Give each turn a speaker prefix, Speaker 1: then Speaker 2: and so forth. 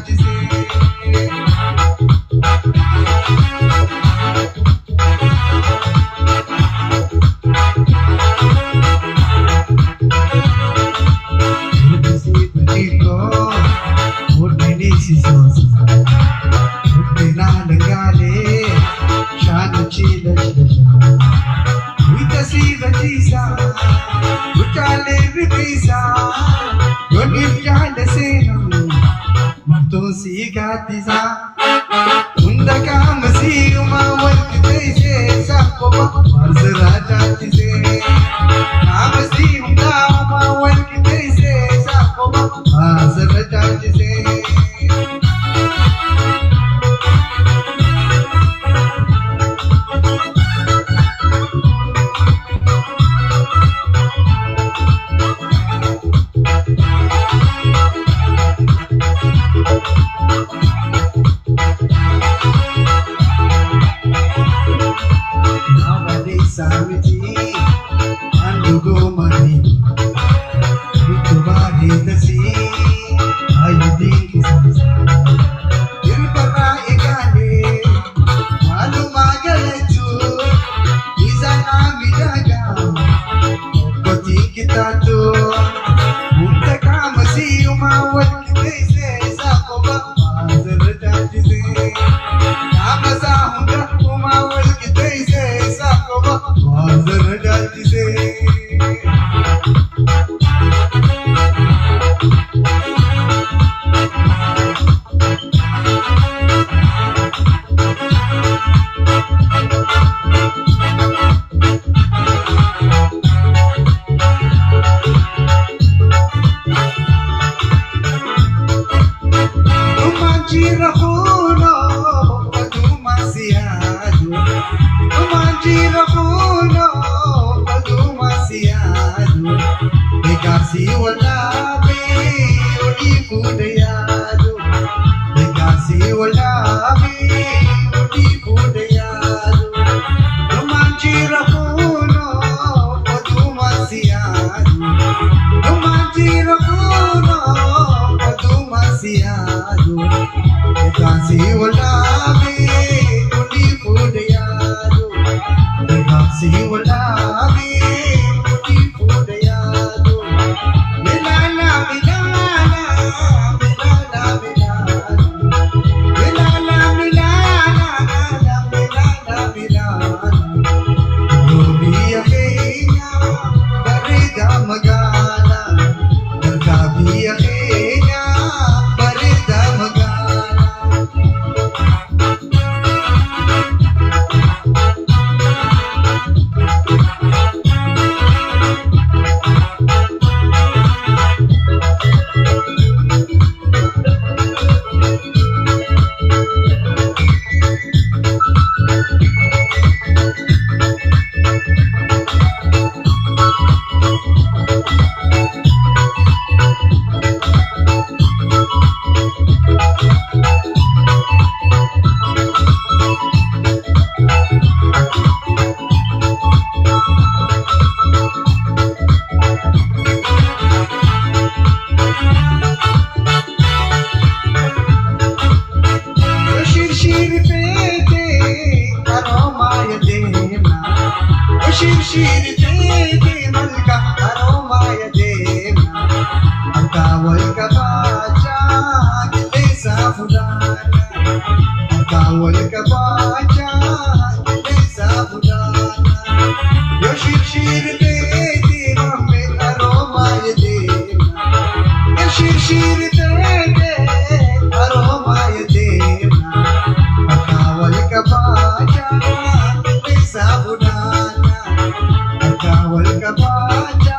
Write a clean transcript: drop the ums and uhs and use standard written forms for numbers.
Speaker 1: जिसे Sigatiza unda kamasi umawal kitaise sakko mazraja tise kamasi unda umawal kitaise sakko mazraja tise Samiti andugo mani bitubari tasi ayudi kisasa ilpara igale malu magalaju izana midaga koti kitatu muntaka masi umawat kitaise sakoba mazrata jise namasa hunda umawat kitaise sakoba mazrata jise Kasi wala be uli budayado kasi wala be uli budayado lumanjira kuno padumasiado lumanjira kuno padumasiado kasi wala be uli budayado kasi wala be uli budayado Shir deve malka aromaya devna akawal ka bacha gile safudana akawal ka bacha gile safudana yo shir deve mamme aromaya devna yo shir deve aromaya devna akawal ka bacha gile safudana Kawal ka bacha